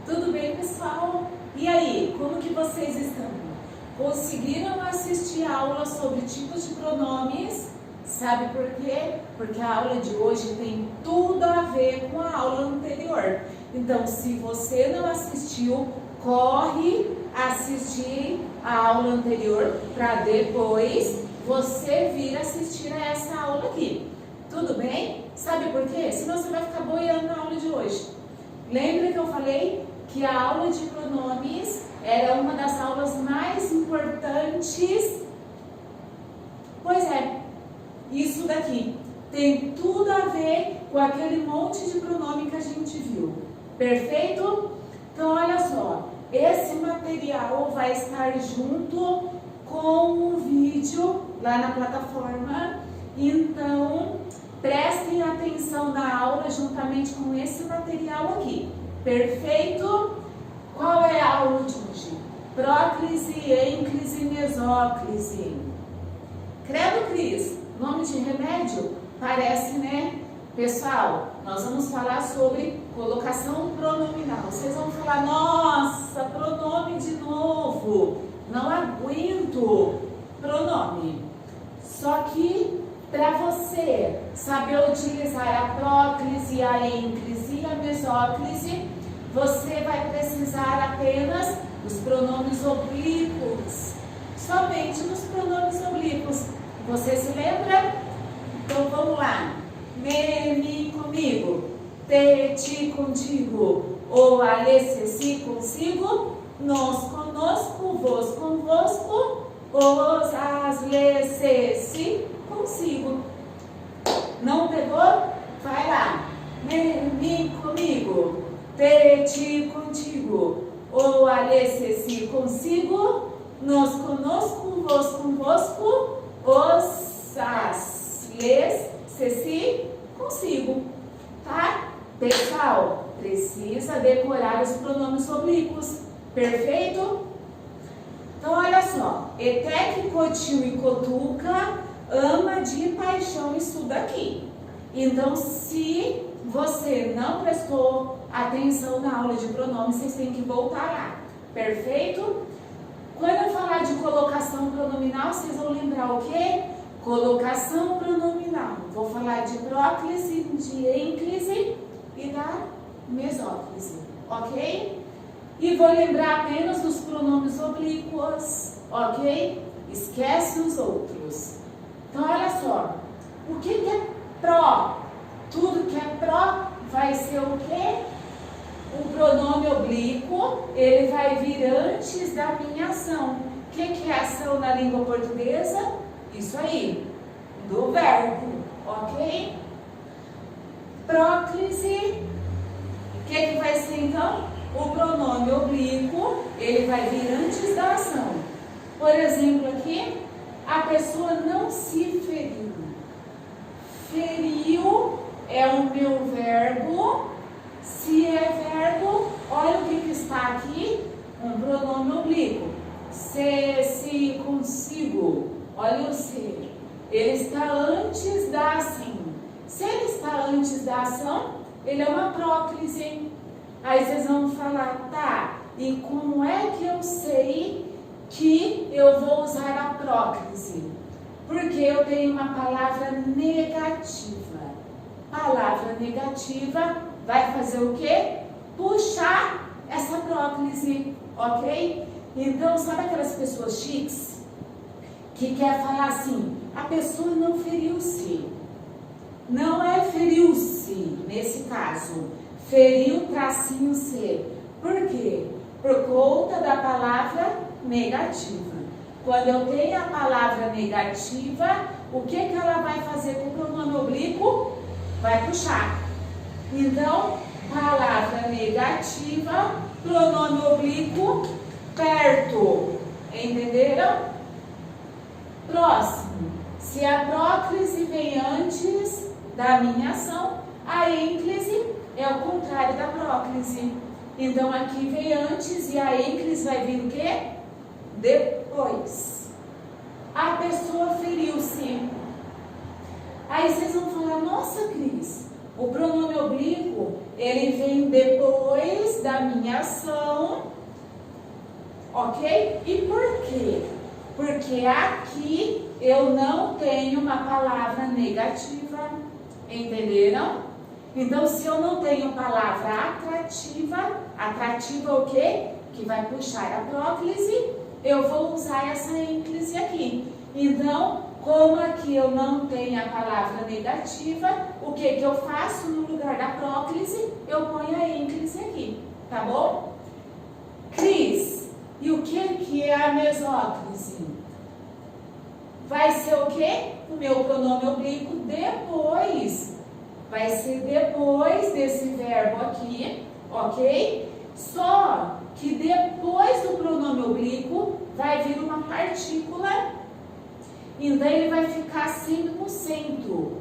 Tudo bem, pessoal? E aí, como que vocês estão? Conseguiram assistir a aula sobre tipos de pronomes? Sabe por quê? Porque a aula de hoje tem tudo a ver com a aula anterior. Então, se você não assistiu, corre assistir a aula anterior para depois você vir assistir a essa aula aqui. Tudo bem? Sabe por quê? Senão você vai ficar boiando na aula de hoje. Lembra que eu falei que a aula de pronomes era uma das aulas mais importantes? Pois é, isso daqui tem tudo a ver com aquele monte de pronome que a gente viu. Perfeito? Então, olha só, esse material vai estar junto com o vídeo lá na plataforma. Então, prestem atenção na aula juntamente com esse material aqui. Perfeito? Qual é a aula de hoje? Próclise, ênclise, mesóclise. Credo, Cris, nome de remédio? Parece, né? Pessoal, nós vamos falar sobre colocação pronominal. Vocês vão falar, nossa, pronome de novo. Não aguento pronome. Só que para você saber utilizar a próclise, a ênclise e a mesóclise, você vai precisar apenas dos pronomes oblíquos. Somente nos pronomes oblíquos. Você se lembra? Então vamos lá. Me, mi comigo. Te, ti contigo. O, ale, se, si consigo. Nos conosco. Vos convosco. Os, as, le, se, si consigo. Não pegou? Vai lá. Me, mi comigo. Te, ti contigo. O, ale, se, si consigo. Nos conosco. Vos convosco. Os, as, les, se, si consigo. Tá? Pessoal, precisa decorar os pronomes oblíquos. Perfeito? Então, olha só. Etec, cotil e cotuca ama de paixão isso daqui. Então, se você não prestou atenção na aula de pronomes, vocês têm que voltar lá. Perfeito? Quando eu falar de colocação pronominal, vocês vão lembrar o quê? Colocação pronominal. Vou falar de próclise, de ênclise e da mesóclise, ok? E vou lembrar apenas dos pronomes oblíquos, ok? Esquece os outros. Então, olha só. O que é pró? Tudo que é pró vai ser o quê? O pronome oblíquo, ele vai vir antes da minha ação. O que é ação na língua portuguesa? Isso aí, do verbo, ok? Próclise, o que vai ser então? O pronome oblíquo, ele vai vir antes da ação. Por exemplo aqui, a pessoa não se feriu. Feriu é o meu verbo. Se é verbo, olha o que está aqui, um pronome oblíquo. Se, consigo, olha o se. Ele está antes da ação. Se ele está antes da ação, ele é uma próclise. Aí vocês vão falar, tá, e como é que eu sei que eu vou usar a próclise? Porque eu tenho uma palavra negativa. Palavra negativa vai fazer o quê? Puxar essa próclise, ok? Então, sabe aquelas pessoas chiques que quer falar assim, a pessoa não feriu-se. Não é feriu-se, nesse caso. Feriu tracinho se. Por quê? Por conta da palavra negativa. Quando eu tenho a palavra negativa, o que ela vai fazer com o pronome oblíquo? Vai puxar. Então, palavra negativa, pronome oblíquo, perto. Entenderam? Próximo. Se a próclise vem antes da minha ação, a ênclise é o contrário da próclise. Então, aqui vem antes e a ênclise vai vir o quê? Depois. A pessoa feriu-se. Aí vocês vão falar, nossa, Cris, O pronome oblíquo, ele vem depois da minha ação, ok? E por quê? Porque aqui eu não tenho uma palavra negativa, entenderam? Então, se eu não tenho palavra atrativa o quê? Que vai puxar a próclise, eu vou usar essa ênclise aqui. Então, como aqui eu não tenho a palavra negativa, o que eu faço no lugar da próclise? Eu ponho a ênclise aqui, tá bom? Cris, e o que é a mesóclise? Vai ser o quê? O meu pronome oblíquo depois. Vai ser depois desse verbo aqui, ok? Só que depois do pronome oblíquo vai vir uma partícula, então ele vai ficar sempre no centro.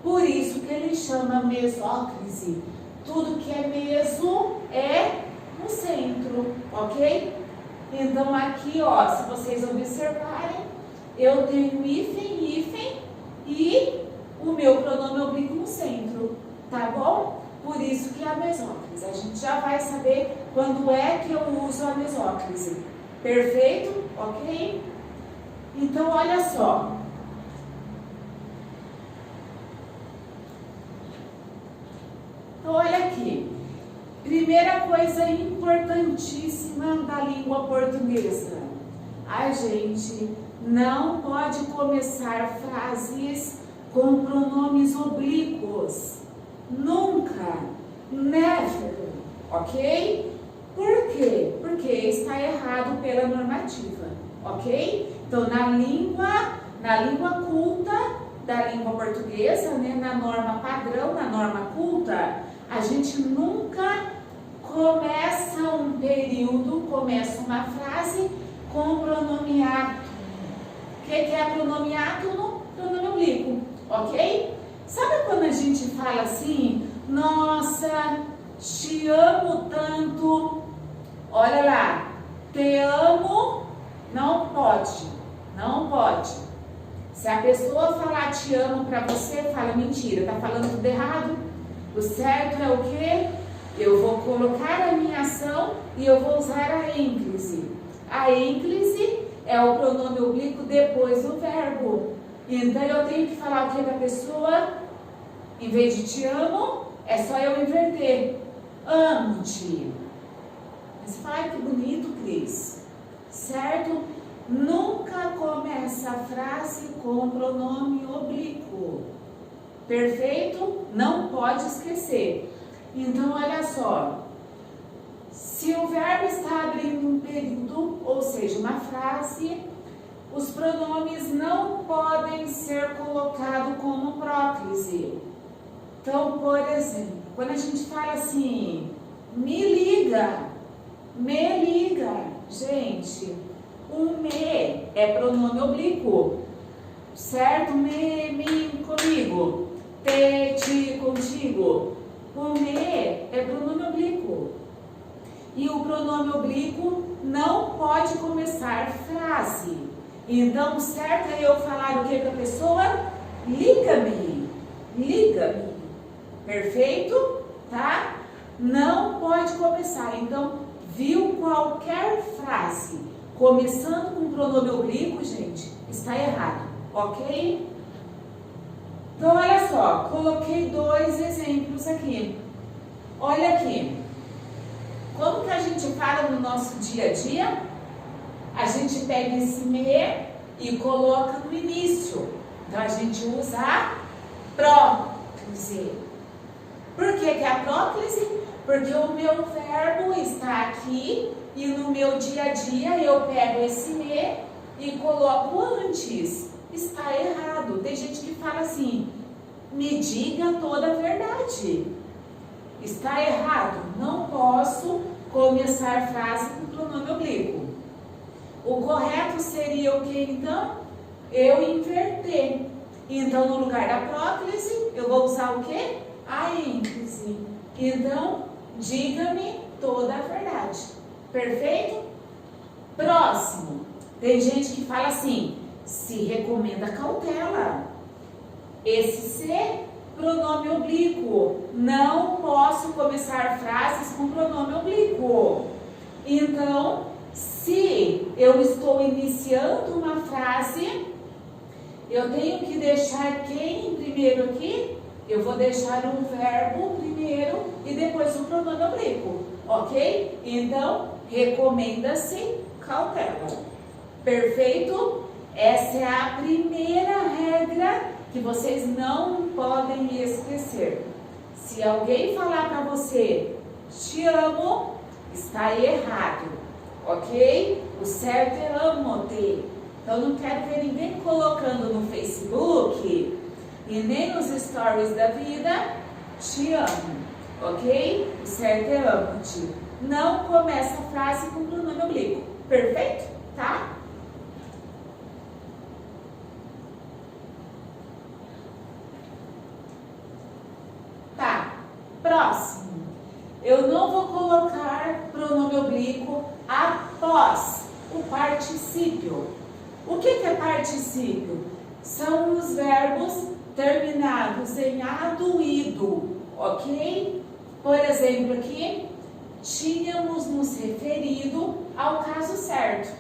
Por isso que ele chama mesóclise. Tudo que é meso é no centro, ok? Então aqui, ó, se vocês observarem, eu tenho hífen e o meu pronome oblíquo no centro, tá bom? Por isso que é a mesóclise. A gente já vai saber quando é que eu uso a mesóclise. Perfeito? Ok? Então, olha só. Então, olha aqui. Primeira coisa importantíssima da língua portuguesa. A gente não pode começar frases com pronomes oblíquos. Nunca. Never. Ok? Por quê? Porque está errado pela normativa. Ok? Então, na língua culta da língua portuguesa, né, na norma padrão, na norma culta, a gente nunca começa um período, começa uma frase com pronome átono. O que é pronome átono? Pronome oblíquo, ok? Sabe quando a gente fala assim, nossa, te amo tanto, olha lá, te amo, não pode, não pode. Se a pessoa falar te amo pra você, fala mentira, tá falando tudo errado. O certo é o quê? Eu vou colocar a minha ação e eu vou usar a ênclise. A ênclise é o pronome oblíquo depois do verbo. Então eu tenho que falar o que pra pessoa? Em vez de te amo, é só eu inverter. Amo-te. Você fala, ai, que bonito, Cris. Certo? Nunca começa a frase com pronome oblíquo. Perfeito? Não pode esquecer. Então, olha só. Se o verbo está abrindo um período, ou seja, uma frase, os pronomes não podem ser colocados como próclise. Então, por exemplo, quando a gente fala assim, me liga, gente, o me é pronome oblíquo, certo? Me, comigo, te, contigo. O me é pronome oblíquo. E o pronome oblíquo não pode começar frase. Então, certo é eu falar o que para a pessoa? Liga-me, liga-me. Perfeito? Tá? Não pode começar. Então, viu qualquer frase começando com pronome oblíquo, gente, está errado, ok? Então, olha só, coloquei 2 exemplos aqui. Olha aqui. Como que a gente fala no nosso dia a dia? A gente pega esse me e coloca no início. Então, a gente usa a próclise. Por que é a próclise? Porque o meu verbo está aqui e no meu dia a dia eu pego esse me e coloco antes. Está errado. Tem gente que fala assim, me diga toda a verdade. Está errado. Não posso começar frase com pronome oblíquo. O correto seria o que então? Eu inverter. Então, no lugar da próclise, eu vou usar o quê? A ênclise. Então, diga-me toda a verdade. Perfeito? Próximo. Tem gente que fala assim, se recomenda cautela. Esse C pronome oblíquo. Não posso começar frases com pronome oblíquo. Então, se eu estou iniciando uma frase, eu tenho que deixar quem primeiro aqui? Eu vou deixar um verbo primeiro e depois o pronome oblíquo, ok? Então, recomenda-se cautela. Perfeito? Essa é a primeira regra que vocês não podem esquecer. Se alguém falar para você, te amo, está errado, ok? O certo é amo-te. Então, não quero ver ninguém colocando no Facebook e nem nos stories da vida, te amo, ok? O certo é amo-te. Não começa a frase com pronome oblíquo, perfeito? Tá? Tá, próximo. Eu não vou colocar pronome oblíquo após o particípio. O que é particípio? São os verbos terminados em ado, ido, ok? Por exemplo, aqui, tínhamos nos referido ao caso certo.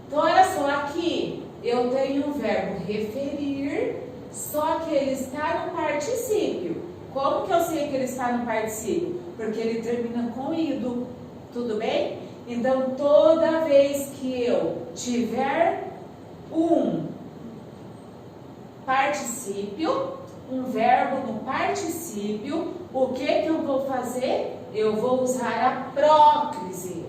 Então, olha só, aqui eu tenho o verbo referir, só que ele está no particípio. Como que eu sei que ele está no particípio? Porque ele termina com ido, tudo bem? Então, toda vez que eu tiver um particípio, um verbo no particípio, o que eu vou fazer? Eu vou usar a próclise,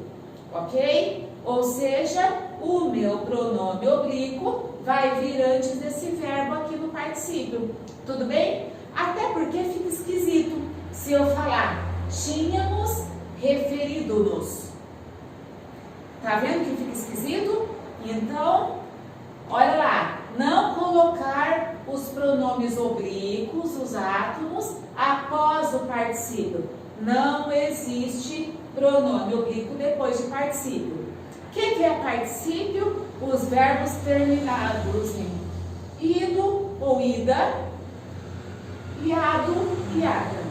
ok? Ou seja, o meu pronome oblíquo vai vir antes desse verbo aqui no particípio, tudo bem? Até porque fica esquisito se eu falar tínhamos referido-nos. Tá vendo que fica esquisito? Então, olha lá, não colocar os pronomes oblíquos, os átomos, após o particípio. Não existe pronome oblíquo depois de particípio. O que é particípio? Os verbos terminados em ido ou ida, iado, iada.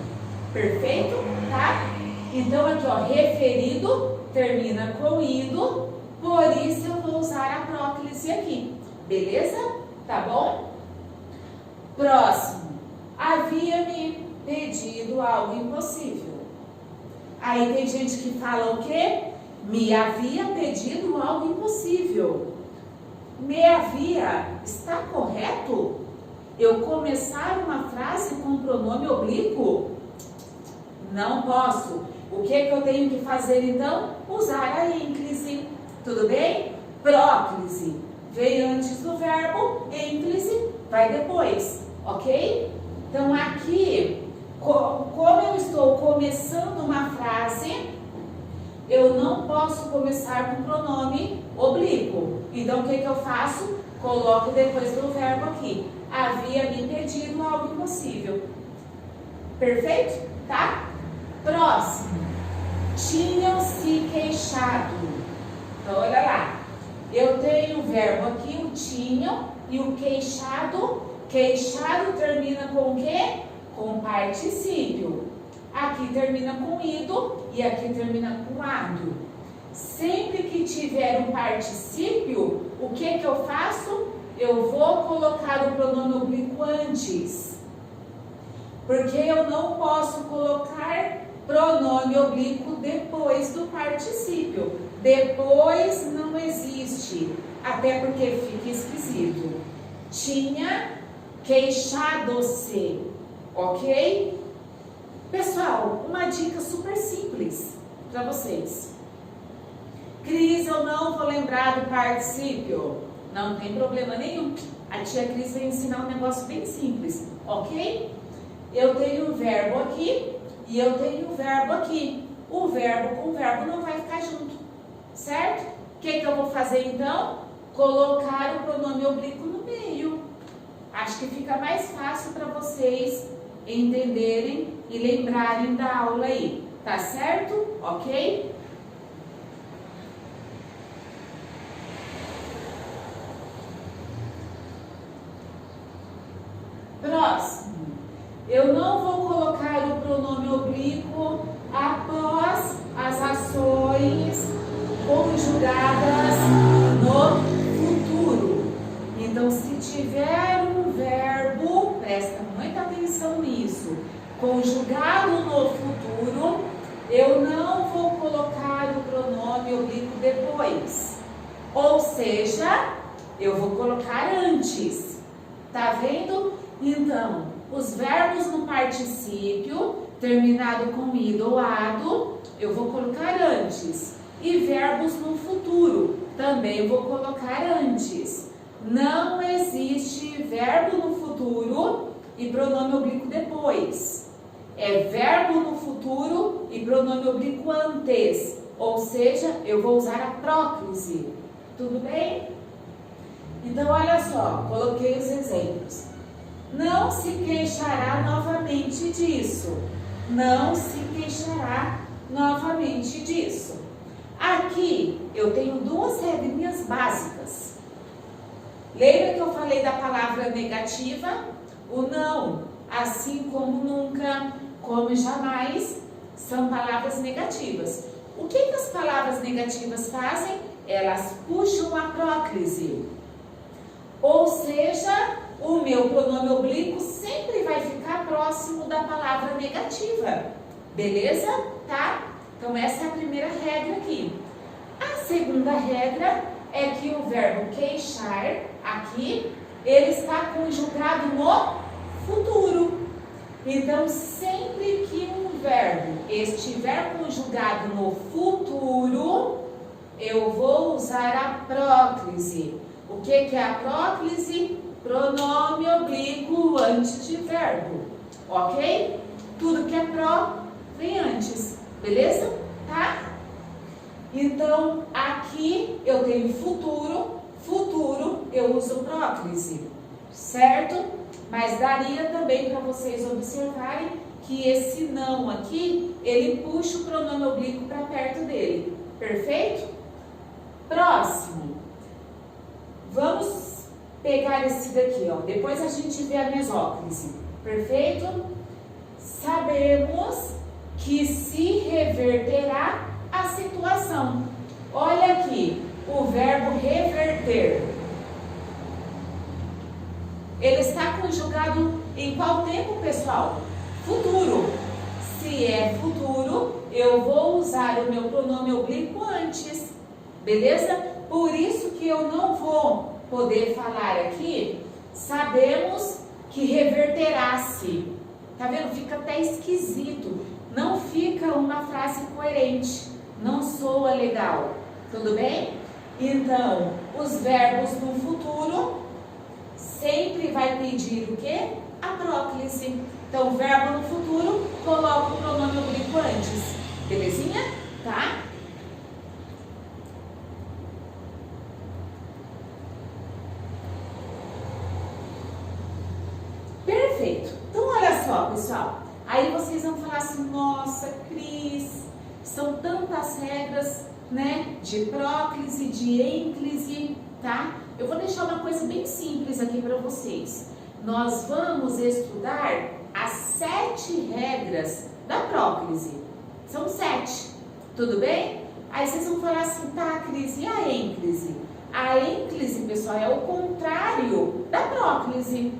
Perfeito? Tá? Então, aqui, ó, referido termina com ido, por isso eu vou usar a próclise aqui. Beleza? Tá bom? Próximo. Havia-me pedido algo impossível. Aí tem gente que fala o quê? Me havia pedido algo impossível. Me havia, está correto? Eu começar uma frase com pronome oblíquo? Não posso. O que eu tenho que fazer então? Usar a ínclise. Tudo bem? Próclise vem antes do verbo, ínclise vai depois, ok? Então aqui, como eu estou começando uma frase, eu não posso começar com pronome oblíquo. Então o que eu faço? Coloco depois do verbo aqui. Havia me pedido algo impossível. Perfeito? Tá? Próximo. Tinham se queixado. Então, olha lá. Eu tenho o verbo aqui, o tinham, e o queixado. Queixado termina com o quê? Com particípio. Aqui termina com ido e aqui termina com ado. Sempre que tiver um particípio, o que eu faço? Eu vou colocar o pronome oblíquo antes. Porque eu não posso colocar pronome oblíquo depois do particípio. Depois não existe, até porque fica esquisito. Tinha queixado-se, ok? Pessoal, uma dica super simples para vocês. Cris, eu não vou lembrar do particípio. Não tem problema nenhum. A tia Cris vai ensinar um negócio bem simples, ok? Eu tenho o verbo aqui e eu tenho o verbo aqui. O verbo com o verbo não vai ficar junto, certo? O que eu vou fazer então? Colocar o pronome oblíquo no meio. Acho que fica mais fácil para vocês entenderem e lembrarem da aula aí, tá certo? Ok? Próximo. tiver um verbo, presta muita atenção nisso, conjugado no futuro, eu não vou colocar o pronome oblíquo depois. Ou seja, eu vou colocar antes. Tá vendo? Então, os verbos no particípio, terminado com ido ou ado, eu vou colocar antes. E verbos no futuro, também vou colocar antes. Não existe verbo no futuro e pronome oblíquo depois. É verbo no futuro e pronome oblíquo antes. Ou seja, eu vou usar a próclise. Tudo bem? Então, olha só, coloquei os exemplos. Não se queixará novamente disso. Não se queixará novamente disso. Aqui, eu tenho duas regrinhas básicas. Lembra que eu falei da palavra negativa? O não, assim como nunca, como jamais, são palavras negativas. O que as palavras negativas fazem? Elas puxam a próclise. Ou seja, o meu pronome oblíquo sempre vai ficar próximo da palavra negativa. Beleza? Tá? Então, essa é a primeira regra aqui. A segunda regra é que o verbo queixar, aqui, ele está conjugado no futuro. Então, sempre que um verbo estiver conjugado no futuro, eu vou usar a próclise. O que é a próclise? Pronome oblíquo antes de verbo. Ok? Tudo que é pró vem antes. Beleza? Tá? Então, aqui eu tenho futuro. Futuro eu uso próclise. Certo? Mas daria também para vocês observarem que esse não aqui, ele puxa o pronome oblíquo para perto dele. Perfeito? Próximo. Vamos pegar esse daqui, ó. Depois a gente vê a mesóclise. Perfeito? Sabemos que se reverterá a situação. Olha aqui, o verbo reverter. Ele está conjugado em qual tempo, pessoal? Futuro. Se é futuro, eu vou usar o meu pronome oblíquo antes. Beleza? Por isso que eu não vou poder falar aqui, sabemos que reverterá-se. Tá vendo? Fica até esquisito. Não fica uma frase coerente. Não soa legal. Tudo bem? Então, os verbos no futuro sempre vai pedir o quê? A próclise. Então, verbo no futuro, coloca o pronome oblíquo antes. Belezinha? Tá? Perfeito. Então, olha só, pessoal. Aí vocês vão falar assim, nossa, Cris, são tantas regras, né? De próclise, de ênclise, tá? Eu vou deixar uma coisa bem simples aqui para vocês. Nós vamos estudar as 7 regras da próclise. São 7, tudo bem? Aí vocês vão falar assim, tá, Cris, e a ênclise? A ênclise, pessoal, é o contrário da próclise.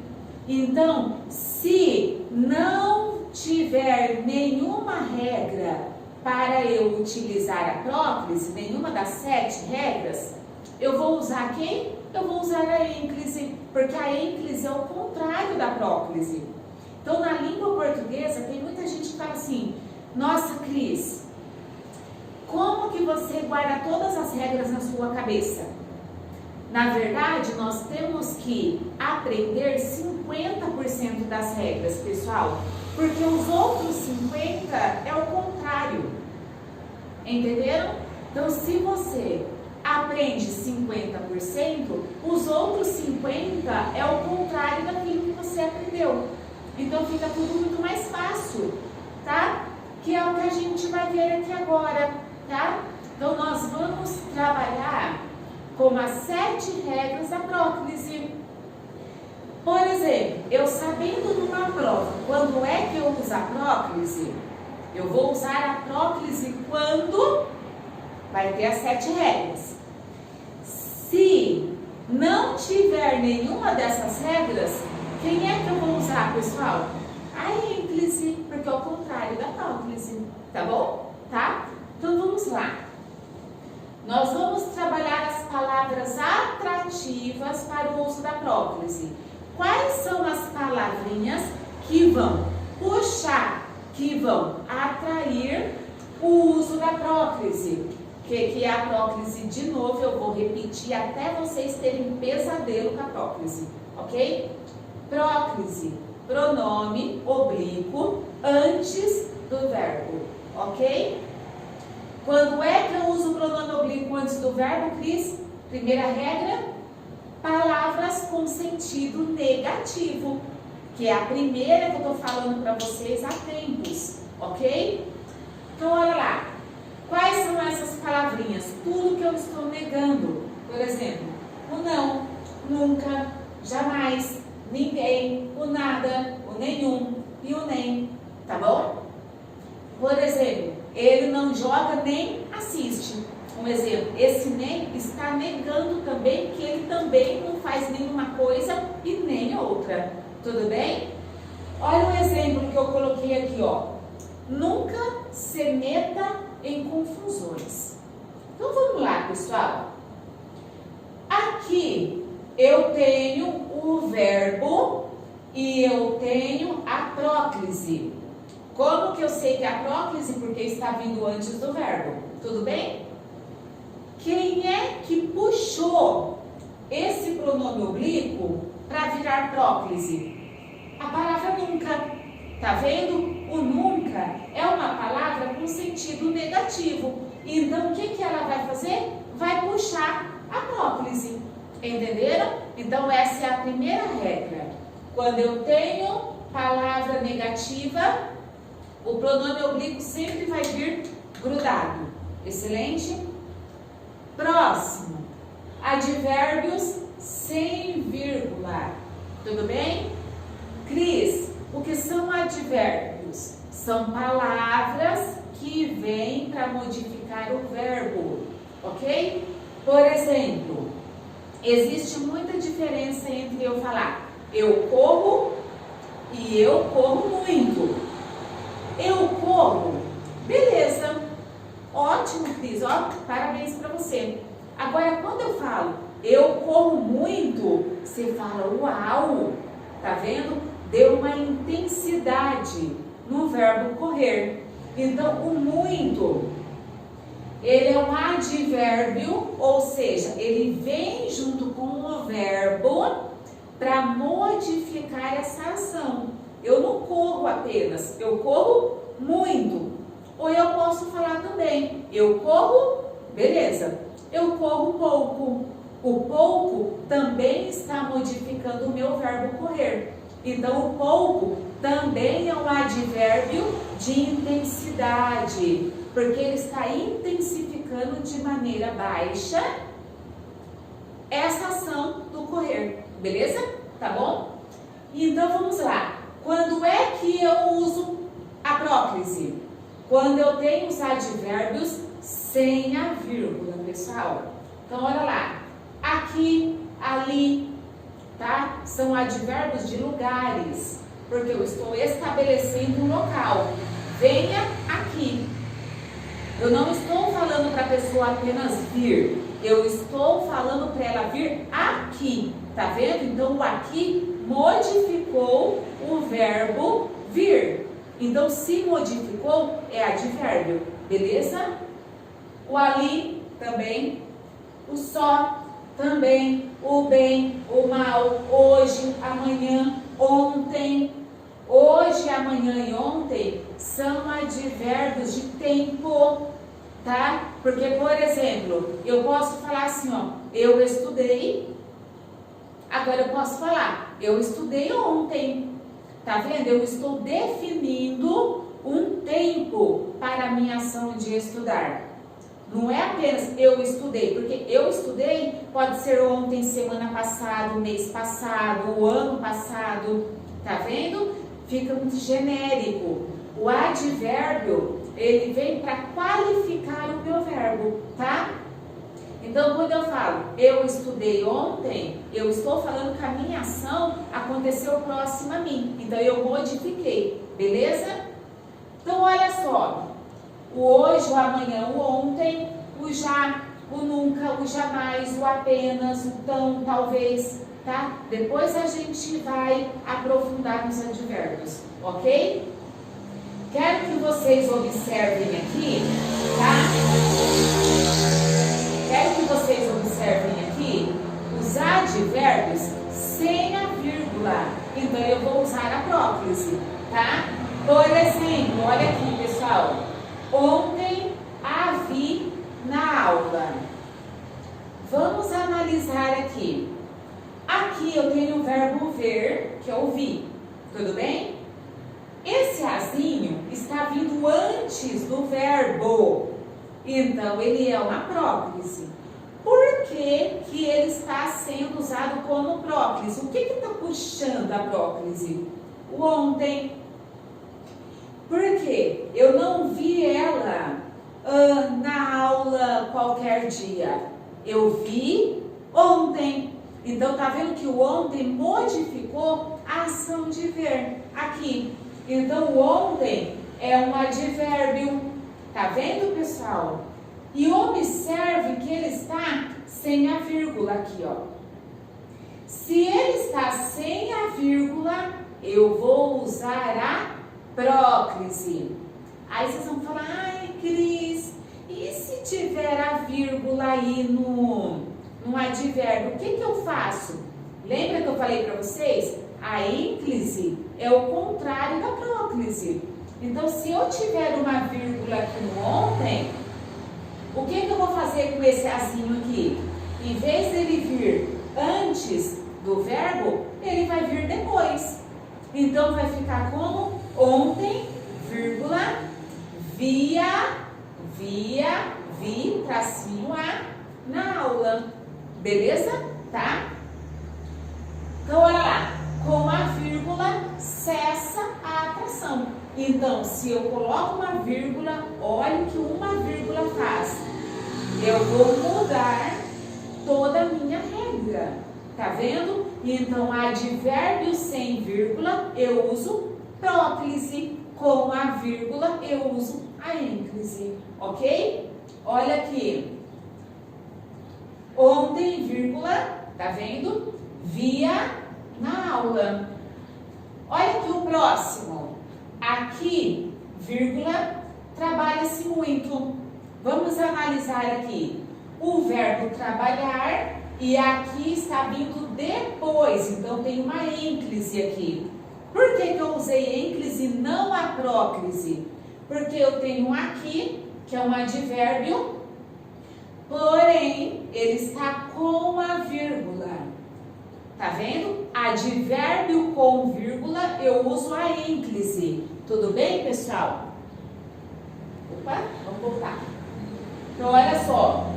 Então, se não tiver nenhuma regra para eu utilizar a próclise, nenhuma das 7 regras, eu vou usar quem? Eu vou usar a ênclise, porque a ênclise é o contrário da próclise. Então, na língua portuguesa, tem muita gente que fala assim, nossa, Cris, como que você guarda todas as regras na sua cabeça? Na verdade, nós temos que aprender 50% das regras, pessoal, porque os outros 50% é o contrário. Entenderam? Então, se você aprende 50%, os outros 50% é o contrário daquilo que você aprendeu. Então, fica tudo muito mais fácil, tá? Que é o que a gente vai ver aqui agora, tá? Então, nós vamos trabalhar com as 7 regras da próclise. Por exemplo, eu sabendo numa prova, quando é que eu uso a próclise? Eu vou usar a próclise quando vai ter as 7 regras. Se não tiver nenhuma dessas regras, quem é que eu vou usar, pessoal? A ênclise, porque é o contrário da próclise, tá bom? Tá? Então vamos lá. Nós vamos trabalhar as palavras atrativas para o uso da próclise. Quais são as palavrinhas que vão puxar, que vão atrair o uso da próclise? Que é a próclise, de novo, eu vou repetir até vocês terem um pesadelo com a próclise, ok? Próclise, pronome oblíquo antes do verbo, ok? Quando é que eu uso o pronome oblíquo antes do verbo, Cris? Primeira regra, palavras com sentido negativo, que é a primeira que eu estou falando para vocês há tempos, ok? Então, olha lá. Quais são essas palavrinhas? Tudo que eu estou negando. Por exemplo, o não, nunca, jamais, ninguém, o nada, o nenhum e o nem, tá bom? Por exemplo, ele não joga nem assiste. Um exemplo, esse nem está negando também que ele também não faz nenhuma coisa e nem outra. Tudo bem? Olha o exemplo que eu coloquei aqui, ó. Nunca se meta em confusões. Então vamos lá, pessoal. Aqui eu tenho o verbo e eu tenho a próclise. Como que eu sei que é a próclise? Porque está vindo antes do verbo. Tudo bem? Quem é que puxou esse pronome oblíquo para virar próclise? A palavra nunca. Tá vendo? O nunca é uma palavra com sentido negativo. Então, o que ela vai fazer? Vai puxar a próclise. Entenderam? Então, essa é a primeira regra. Quando eu tenho palavra negativa, o pronome oblíquo sempre vai vir grudado. Excelente? Próximo. Advérbios sem vírgula. Tudo bem? Cris, o que são advérbios? São palavras que vêm para modificar o verbo, ok? Por exemplo, existe muita diferença entre eu falar eu corro e eu corro muito. Eu corro, beleza, ótimo, Cris, ó, parabéns para você. Agora, quando eu falo eu corro muito, você fala uau, tá vendo? Deu uma intensidade no verbo correr. Então, o muito, ele é um advérbio, ou seja, ele vem junto com o verbo para modificar essa ação. Eu não corro apenas, eu corro muito. Ou eu posso falar também, eu corro, beleza, eu corro pouco. O pouco também está modificando o meu verbo correr. Então, o pouco também é um advérbio de intensidade, porque ele está intensificando de maneira baixa essa ação do correr, beleza? Tá bom? Então, vamos lá. Quando é que eu uso a próclise? Quando eu tenho os advérbios sem a vírgula, pessoal. Então, olha lá. Aqui, ali, tá? São advérbios de lugares, porque eu estou estabelecendo um local. Venha aqui. Eu não estou falando para a pessoa apenas vir, eu estou falando para ela vir aqui, tá vendo? Então, o aqui modificou o verbo vir. Então, se modificou, é advérbio, beleza? O ali também, o só também, o bem, o mal, hoje, amanhã, ontem. Hoje, amanhã e ontem são advérbios de tempo, tá? Porque, por exemplo, eu posso falar assim, ó, eu estudei, agora eu posso falar, eu estudei ontem, tá vendo? Eu estou definindo um tempo para a minha ação de estudar. Não é apenas eu estudei, porque eu estudei pode ser ontem, semana passada, mês passado, o ano passado, tá vendo? Fica muito genérico. O advérbio, ele vem para qualificar o meu verbo, tá? Então, quando eu falo, eu estudei ontem, eu estou falando que a minha ação aconteceu próxima a mim. Então, eu modifiquei, beleza? Então, olha só. O hoje, o amanhã, o ontem, o já, o nunca, o jamais, o apenas, o tão, talvez, tá? Depois a gente vai aprofundar nos advérbios, ok? Quero que vocês observem aqui, tá? Quero que vocês observem aqui os advérbios sem a vírgula. Então, eu vou usar a próclise, tá? Por exemplo, olha aqui, pessoal. Ontem a vi na aula. Vamos analisar aqui. Aqui eu tenho o verbo ver, que eu vi. Tudo bem? Esse azinho está vindo antes do verbo. Então, ele é uma próclise. Por que que ele está sendo usado como próclise? O que está puxando a próclise? O ontem. Por quê? Eu não vi ela na aula qualquer dia. Eu vi ontem. Então, tá vendo que o ontem modificou a ação de ver aqui. Então, o ontem é um advérbio. Tá vendo, pessoal? E observe que ele está sem a vírgula aqui, ó. Se ele está sem a vírgula, eu vou usar a próclise. Aí vocês vão falar, ai, Cris, e se tiver a vírgula aí no advérbio, o que que eu faço? Lembra que eu falei para vocês? A ínclise é o contrário da próclise. Então, se eu tiver uma vírgula aqui no ontem, o que que eu vou fazer com esse azinho aqui? Em vez dele vir antes do verbo, ele vai vir depois. Então, vai ficar como ontem, vírgula, vi, tracinho a, na aula. Beleza? Tá? Então, olha lá. Com a vírgula, cessa a atração. Então, se eu coloco uma vírgula, olha o que uma vírgula faz. Eu vou mudar toda a minha regra. Tá vendo? Então, advérbio sem vírgula, eu uso próclise. Com a vírgula, eu uso a ênclise. Ok? Olha aqui. Ontem, vírgula, tá vendo? Via na aula. Olha aqui o próximo. Aqui, vírgula, trabalha-se muito. Vamos analisar aqui o verbo trabalhar e aqui está vindo depois. Então, tem uma ênclise aqui. Por que que eu usei ênclise e não a próclise? Porque eu tenho aqui, que é um advérbio, porém, ele está com a vírgula. Tá vendo? Advérbio com vírgula, eu uso a ênclise. Tudo bem, pessoal? Opa, vamos voltar. Então, olha só.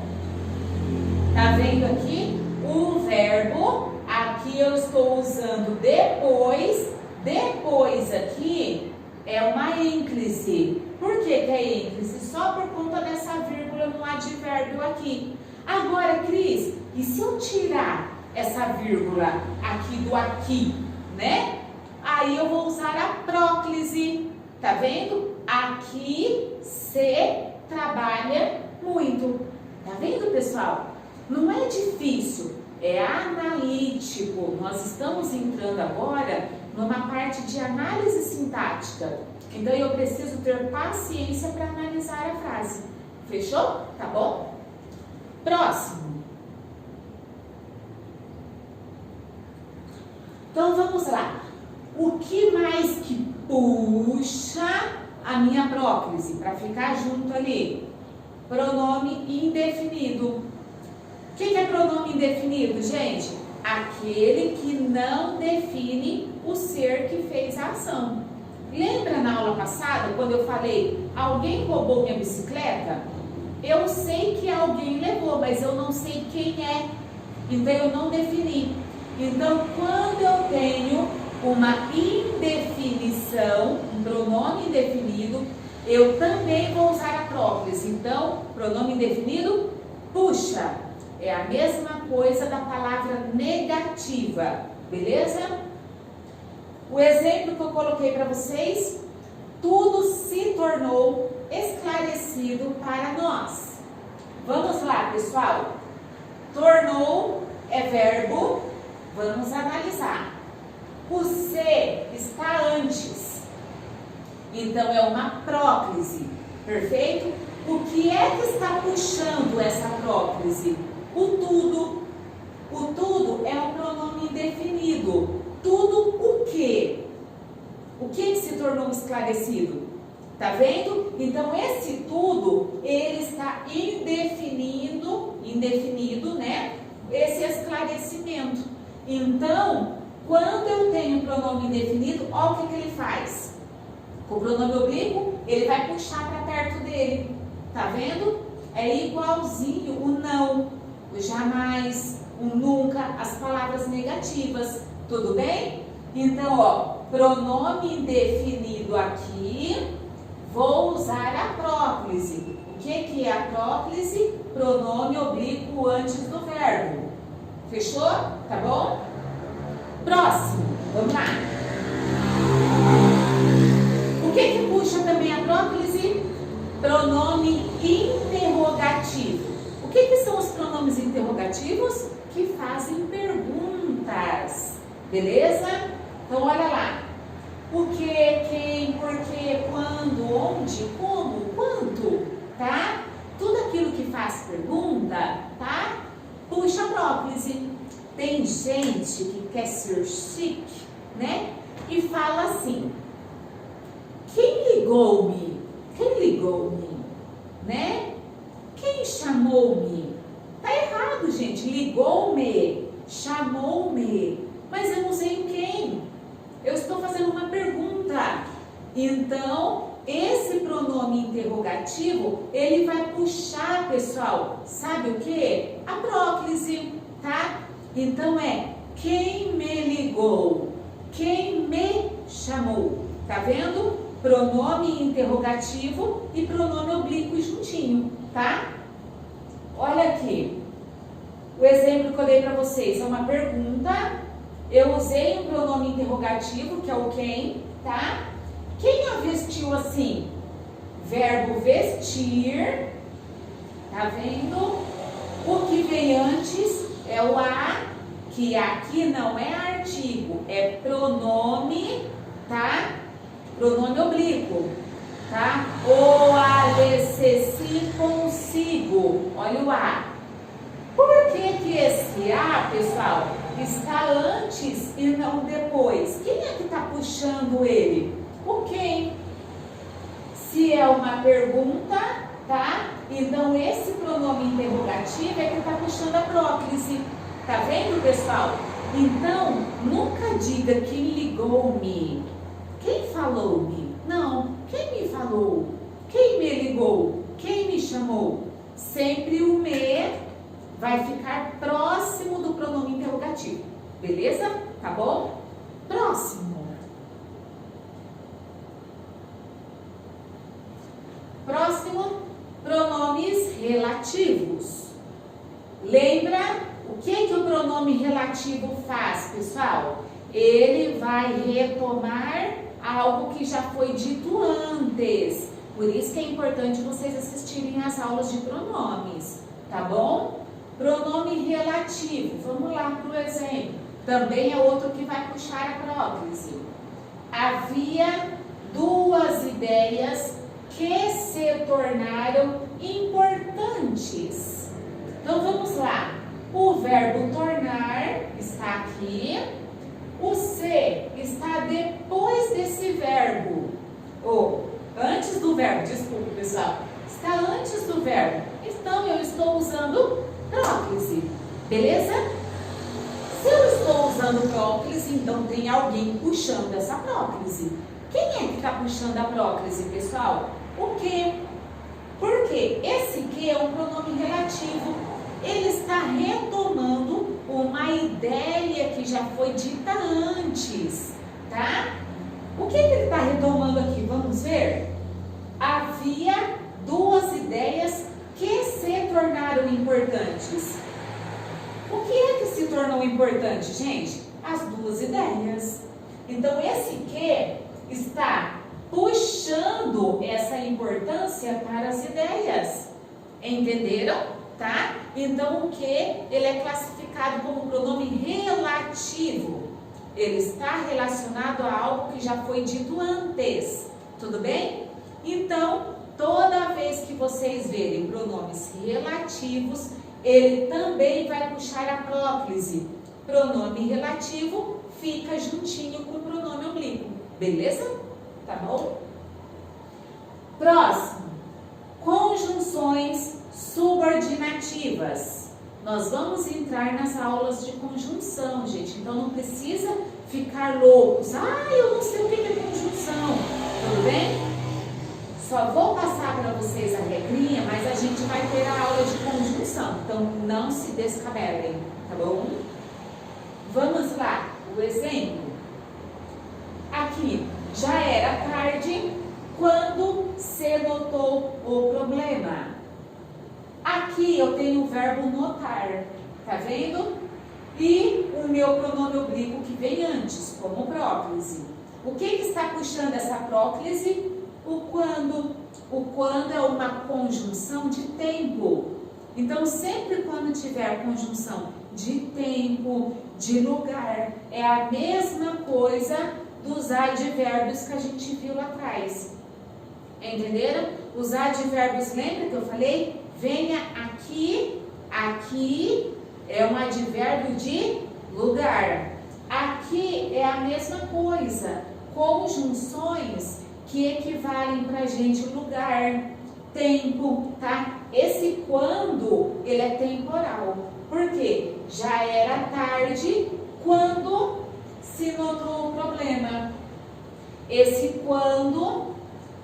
Tá vendo aqui? O verbo, aqui eu estou usando depois. Depois aqui é uma ênclise. Por que que é ênclise? Só por conta dessa vírgula no advérbio aqui. Agora, Cris, e se eu tirar essa vírgula aqui do aqui, né? Aí eu vou usar a próclise. Tá vendo? Aqui se trabalha muito. Tá vendo, pessoal? Não é difícil, é analítico. Nós estamos entrando agora numa parte de análise sintática. Então, eu preciso ter paciência para analisar a frase. Fechou? Tá bom? Próximo. Então, vamos lá. O que mais que puxa a minha próclise para ficar junto ali? Pronome indefinido. O que é pronome indefinido, gente? Aquele que não define o ser que fez a ação. Lembra na aula passada, quando eu falei, alguém roubou minha bicicleta? Eu sei que alguém levou, mas eu não sei quem é. Então, eu não defini. Então, quando eu tenho uma indefinição, um pronome indefinido, eu também vou usar a próclise. Então, pronome indefinido, puxa. É a mesma coisa da palavra negativa, beleza? O exemplo que eu coloquei para vocês, tudo se tornou esclarecido para nós. Vamos lá, pessoal. Tornou é verbo, vamos analisar. O se está antes, então é uma próclise, perfeito? O que é que está puxando essa próclise? O tudo. O tudo é um pronome indefinido. Tudo o quê? O que se tornou esclarecido? Tá vendo? Então esse tudo, ele está indefinido, né? Esse esclarecimento. Então, quando eu tenho pronome indefinido, olha o que ele faz. Com o pronome oblíquo, ele vai puxar para perto dele. Tá vendo? É igualzinho o não, o jamais, o nunca, as palavras negativas. Tudo bem? Então, ó, pronome indefinido aqui, vou usar a próclise. O que é a próclise? Pronome oblíquo antes do verbo. Fechou? Tá bom? Próximo, vamos lá. O que puxa também a próclise? Pronome interrogativo. O que são os pronomes interrogativos? Que fazem perguntas. Beleza? Então, olha lá. O que, quem, porquê, quando, onde, como, quanto, tá? Tudo aquilo que faz pergunta, tá? Puxa a próclise. Tem gente que quer ser chique, né? E fala assim: quem ligou-me? Quem ligou-me? Né? Quem chamou-me? Tá errado, gente. Ligou-me, chamou-me. Mas eu usei o quem? Eu estou fazendo uma pergunta. Então, esse pronome interrogativo, ele vai puxar, pessoal, sabe o que? A próclise, tá? Então é quem me ligou, quem me chamou. Tá vendo? Pronome interrogativo e pronome oblíquo juntinho, tá? Olha aqui. O exemplo que eu dei para vocês é uma pergunta. Eu usei um pronome interrogativo, que é o quem, tá? Quem a vestiu assim? Verbo vestir. Tá vendo? O que vem antes é o a, que aqui não é artigo, é pronome, tá? Pronome oblíquo, tá? O alessi consigo. Olha o a. Por que esse a, pessoal, está antes e não depois? Quem é que está puxando ele? O quem? Se é uma pergunta, tá? Então esse pronome interrogativo é que está puxando a próclise. Tá vendo, pessoal? Então, nunca diga quem ligou-me. Quem falou-me? Não. Quem me falou? Quem me ligou? Quem me chamou? Sempre o me vai ficar próximo do pronome interrogativo. Beleza? Tá bom? Próximo. Próximo, pronomes relativos. Lembra o que o pronome relativo faz, pessoal? Ele vai retomar algo que já foi dito antes. Por isso que é importante vocês assistirem às aulas de pronomes, tá bom? Pronome relativo, vamos lá para o exemplo. Também é outro que vai puxar a próclise. Havia duas ideias que se tornaram importantes. Então vamos lá. O verbo tornar está aqui. O se está depois desse verbo. Ou antes do verbo, desculpa, pessoal. Está antes do verbo. Então eu estou usando próclise. Beleza? Se eu estou usando próclise, então tem alguém puxando essa próclise. Quem é que está puxando a próclise, pessoal? O que? Por quê? Esse que é um pronome relativo. Ele está retomando uma ideia que já foi dita antes, tá? O que ele está retomando aqui? Vamos ver? Havia duas ideias que se tornaram importantes. O que é que se tornou importante, gente? As duas ideias. Então, esse que está puxando essa importância para as ideias. Entenderam? Tá? Então, o que ele é classificado como pronome relativo. Ele está relacionado a algo que já foi dito antes. Tudo bem? Então, toda vez que vocês verem pronomes relativos, ele também vai puxar a próclise. Pronome relativo fica juntinho com o pronome oblíquo. Beleza? Tá bom? Próximo. Conjunções subordinativas. Nós vamos entrar nas aulas de conjunção, gente. Então não precisa ficar loucos. Eu não sei o que é conjunção. Tudo bem? Só vou passar para vocês a regrinha, mas a gente vai ter a aula de conjunção. Então não se descabelem, tá bom? Vamos lá. O exemplo. Aqui, já era tarde quando se notou o problema. Aqui eu tenho o verbo notar, tá vendo? E o meu pronome oblíquo que vem antes, como próclise. O que está puxando essa próclise? O quando. O quando é uma conjunção de tempo. Então, sempre quando tiver conjunção de tempo, de lugar, é a mesma coisa dos advérbios que a gente viu lá atrás. Entenderam? Os advérbios, lembra que eu falei? Venha aqui, aqui é um advérbio de lugar. Aqui é a mesma coisa. Conjunções que equivalem pra gente lugar, tempo, tá? Esse quando, ele é temporal. Por quê? Já era tarde quando se notou o problema. Esse quando,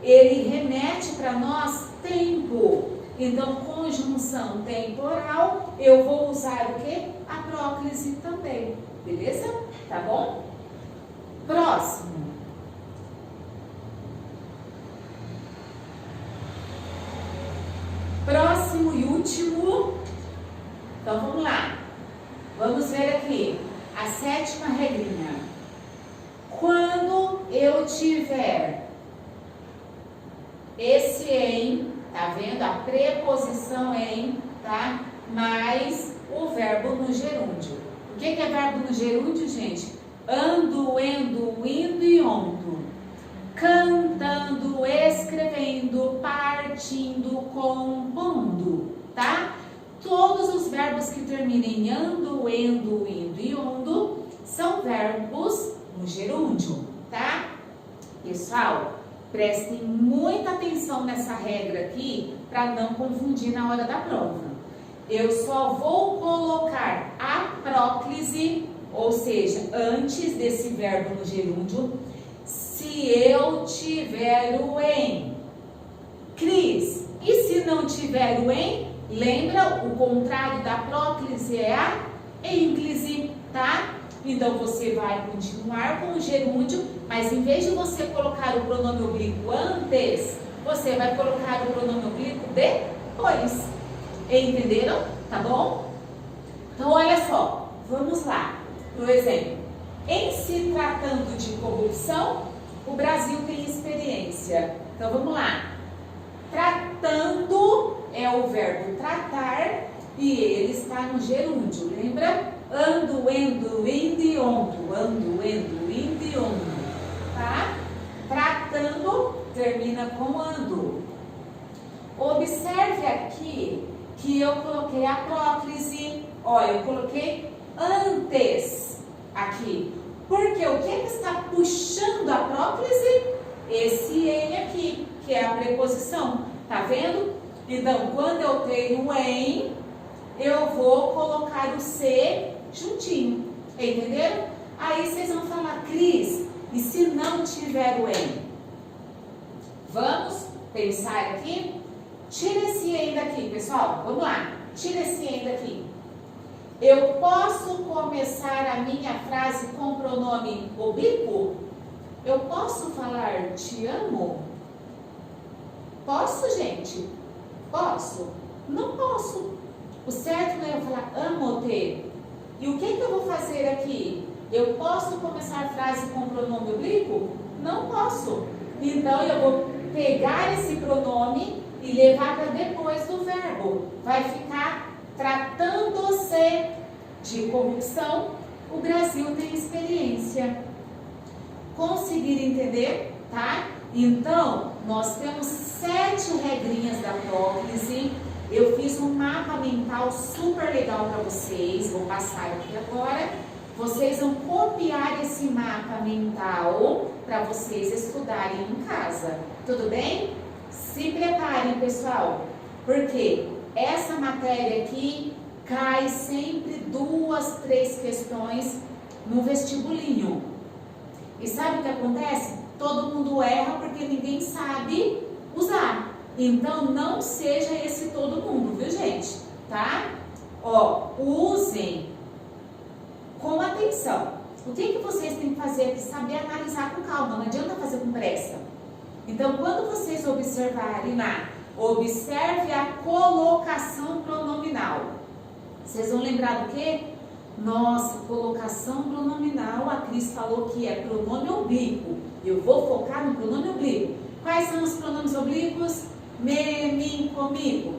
ele remete para nós tempo. Então, conjunção temporal, eu vou usar o quê? A próclise também. Beleza? Tá bom? Próximo. Próximo e último. Então, vamos lá. Vamos ver aqui. A sétima regrinha. Quando eu tiver esse em, tá vendo? A preposição em, tá? Mais o verbo no gerúndio. O que é verbo no gerúndio, gente? Ando, endo, indo e ondo. Cantando, escrevendo, partindo, compondo, tá? Todos os verbos que terminem em ando, endo, indo e ondo são verbos no gerúndio, tá? Pessoal, prestem muita atenção nessa regra aqui para não confundir na hora da prova. Eu só vou colocar a próclise, ou seja, antes desse verbo no gerúndio, se eu tiver o em. Cris, e se não tiver o em? Lembra, o contrário da próclise é a ênclise, tá? Então, você vai continuar com o gerúndio, mas em vez de você colocar o pronome oblíquo antes, você vai colocar o pronome oblíquo depois. Entenderam? Tá bom? Então, olha só. Vamos lá. Por exemplo, em se tratando de corrupção, o Brasil tem experiência. Então, vamos lá. Tratando é o verbo tratar e ele está no gerúndio, lembra? Ando, endo, indo e ondo. Ando, endo, indo e ondo. Tá? Tratando termina com ando. Observe aqui que eu coloquei a próclise. Ó, eu coloquei antes aqui. Porque o que está puxando a próclise? Esse em aqui, que é a preposição. Tá vendo? Então, quando eu tenho em, eu vou colocar o se juntinho. Entenderam? Aí vocês vão falar, Cris, e se não tiver o em? Vamos pensar aqui? Tira esse em daqui, pessoal. Vamos lá. Tira esse em daqui. Eu posso começar a minha frase com pronome oblíquo? Eu posso falar te amo? Posso, gente? Posso? Não posso. O certo não é eu falar amo-te. E o que eu vou fazer aqui? Eu posso começar a frase com pronome oblíquo? Não posso. Então, eu vou pegar esse pronome e levar para depois do verbo. Vai ficar tratando-se de corrupção. O Brasil tem experiência. Conseguir entender, tá? Então, nós temos 7 regrinhas da próclise. Eu fiz um mapa mental super legal para vocês. Vou passar aqui agora. Vocês vão copiar esse mapa mental para vocês estudarem em casa. Tudo bem? Se preparem, pessoal, porque essa matéria aqui cai sempre 2, 3 questões no vestibulinho. E sabe o que acontece? Todo mundo erra porque ninguém sabe usar. Então, não seja esse todo mundo, viu, gente? Tá? Ó, usem com atenção. O que vocês têm que fazer é saber analisar com calma, não adianta fazer com pressa. Então, quando vocês observarem lá, observe a colocação pronominal. Vocês vão lembrar do quê? Nossa, colocação pronominal, a Cris falou que é pronome oblíquo. Eu vou focar no pronome oblíquo. Quais são os pronomes oblíquos? Me, mim, comigo.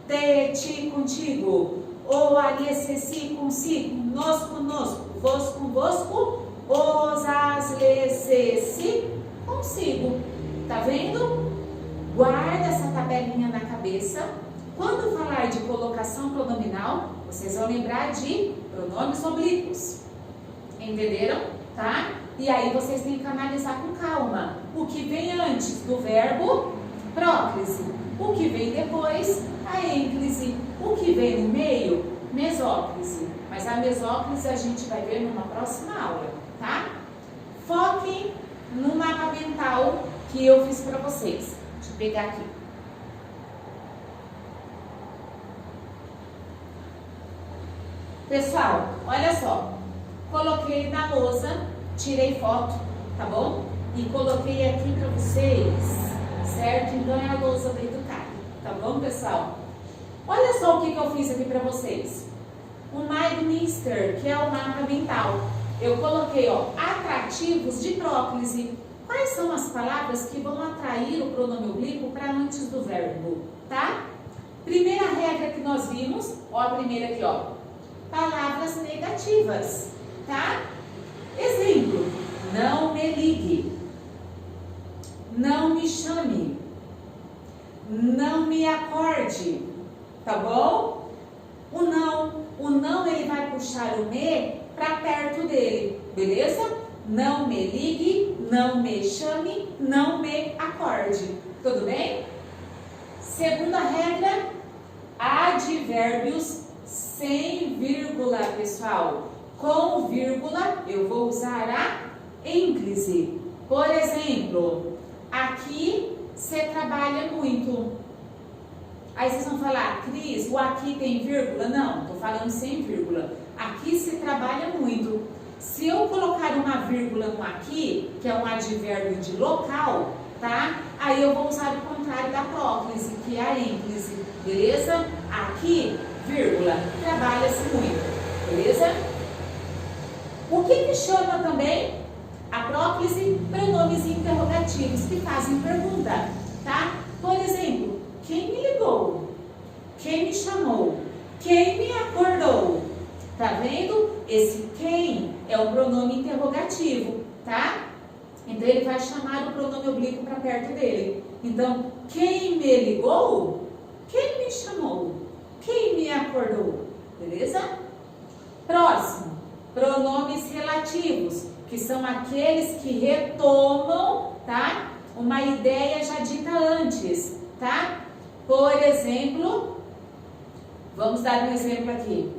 Te, ti, contigo. O, ali, se, si, consigo. Nos, conosco. Vos, convosco. Os, as, le, se, si, consigo. Tá vendo? Guarda essa tabelinha na cabeça. Quando falar de colocação pronominal, vocês vão lembrar de pronomes oblíquos. Entenderam? Tá? E aí vocês têm que analisar com calma. O que vem antes do verbo, próclise. O que vem depois, a ênclise. O que vem no meio, mesóclise. Mas a mesóclise a gente vai ver numa próxima aula, tá? Foquem no mapa mental que eu fiz para vocês. Deixa eu pegar aqui. Pessoal, olha só. Coloquei na lousa, tirei foto, tá bom? E coloquei aqui para vocês, certo? Então é a lousa do Educar, tá bom, pessoal? Olha só o que eu fiz aqui para vocês. O Mindmister, que é o mapa mental. Eu coloquei, ó, atrativos de próclise. Quais são as palavras que vão atrair o pronome oblíquo para antes do verbo, tá? Primeira regra que nós vimos, ó, a primeira aqui, ó. Palavras negativas, tá? Exemplo, não me ligue, não me chame, não me acorde, tá bom? O não ele vai puxar o me para perto dele, beleza? Não me ligue, não me chame, não me acorde, tudo bem? Segunda regra, advérbios sem vírgula, pessoal. Com vírgula, eu vou usar a ênclise. Por exemplo, aqui você trabalha muito. Aí vocês vão falar, Cris, o aqui tem vírgula? Não, estou falando sem vírgula. Aqui se trabalha muito. Se eu colocar uma vírgula no aqui, que é um advérbio de local, tá? Aí eu vou usar o contrário da próclise, que é a ênclise, beleza? Aqui, vírgula, trabalha-se muito, beleza? O que chama também a próclise? Pronomes interrogativos que fazem pergunta, tá? Por exemplo, quem me ligou? Quem me chamou? Quem me acordou? Tá vendo? Esse quem é o pronome interrogativo, tá? Então ele vai chamar o pronome oblíquo para perto dele. Então, quem me ligou? Quem me chamou? Quem me acordou? Beleza? Próximo, pronomes relativos, que são aqueles que retomam, tá? Uma ideia já dita antes, tá? Por exemplo, vamos dar um exemplo aqui.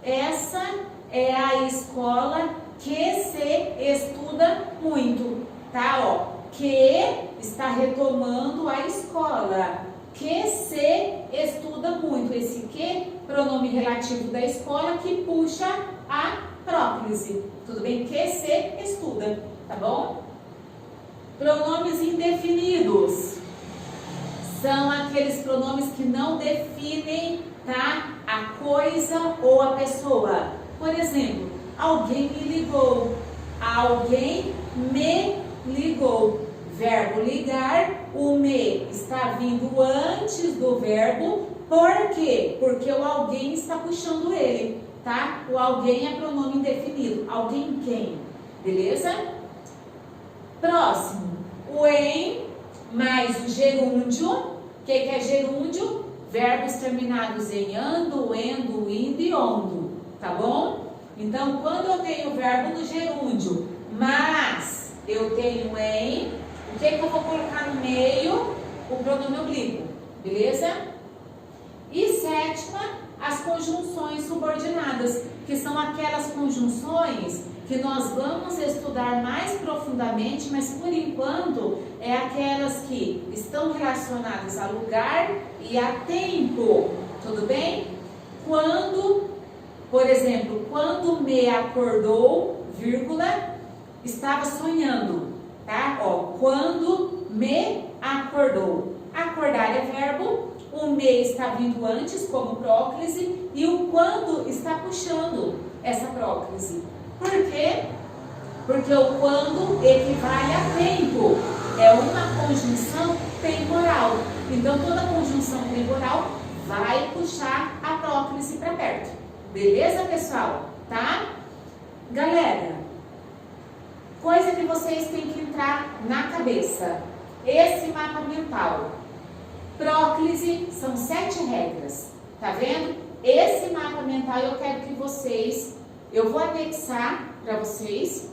Essa é a escola que se estuda muito, tá? Ó, que está retomando a escola. Que se estuda muito. Esse que, pronome relativo da escola, que puxa a próclise. Tudo bem? Que se estuda, tá bom? Pronomes indefinidos. São aqueles pronomes que não definem, tá? A coisa ou a pessoa. Por exemplo, alguém me ligou, alguém me ligou. Verbo ligar, o me está vindo antes do verbo. Por quê? Porque o alguém está puxando ele, tá? O alguém é pronome indefinido. Alguém quem? Beleza? Próximo. O em mais o gerúndio. O que é gerúndio? Verbos terminados em ando, endo, indo e ondo. Tá bom? Então, quando eu tenho o verbo no gerúndio, mas eu tenho em, o que eu vou colocar no meio? O pronome oblíquo. Beleza? E sétima, as conjunções subordinadas, que são aquelas conjunções que nós vamos estudar mais profundamente, mas por enquanto é aquelas que estão relacionadas a lugar e a tempo. Tudo bem? Quando, por exemplo, quando me acordou, vírgula, estava sonhando, tá? Ó, quando me acordou. Acordar é verbo. O me está vindo antes como próclise e o quando está puxando essa próclise. Por quê? Porque o quando equivale a tempo. É uma conjunção temporal. Então, toda conjunção temporal vai puxar a próclise para perto. Beleza, pessoal? Tá? Galera, coisa que vocês têm que entrar na cabeça. Esse mapa mental. Próclise são 7 regras, tá vendo? Esse mapa mental eu quero que vocês, eu vou anexar para vocês,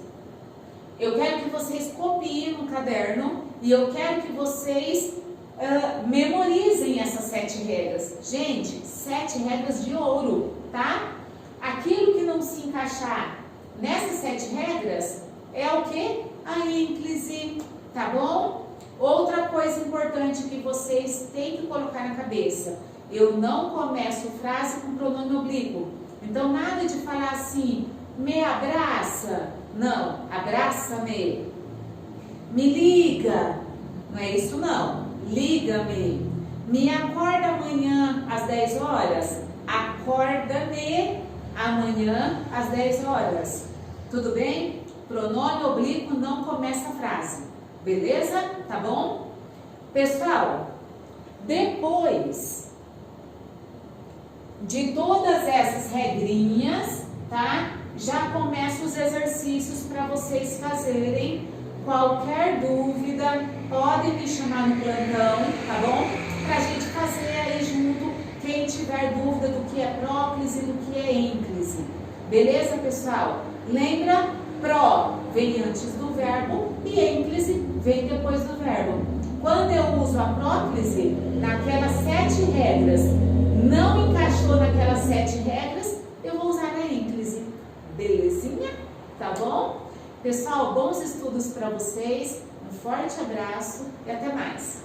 eu quero que vocês copiem no caderno e eu quero que vocês memorizem essas 7 regras. Gente, 7 regras de ouro, tá? Aquilo que não se encaixar nessas 7 regras é o que? A ínclise, tá bom? Outra coisa importante que vocês têm que colocar na cabeça, eu não começo frase com pronome oblíquo. Então, nada de falar assim, me abraça. Não, abraça-me. Me liga. Não é isso não. Liga-me. Me acorda amanhã às 10 horas. Acorda-me amanhã às 10 horas. Tudo bem? Pronome oblíquo não começa a frase. Beleza? Tá bom? Pessoal, depois de todas essas regrinhas, tá? Já começam os exercícios para vocês fazerem. Qualquer dúvida, podem me chamar no plantão, tá bom? Pra gente fazer aí junto, quem tiver dúvida do que é próclise e do que é ínclise. Beleza, pessoal? Lembra? Pró vem antes do verbo e ínclise vem depois do verbo. Quando eu uso a próclise, naquelas 7 regras, não encaixou naquelas 7 regras, eu vou usar a ínclise. Belezinha? Tá bom? Pessoal, bons estudos para vocês. Um forte abraço e até mais.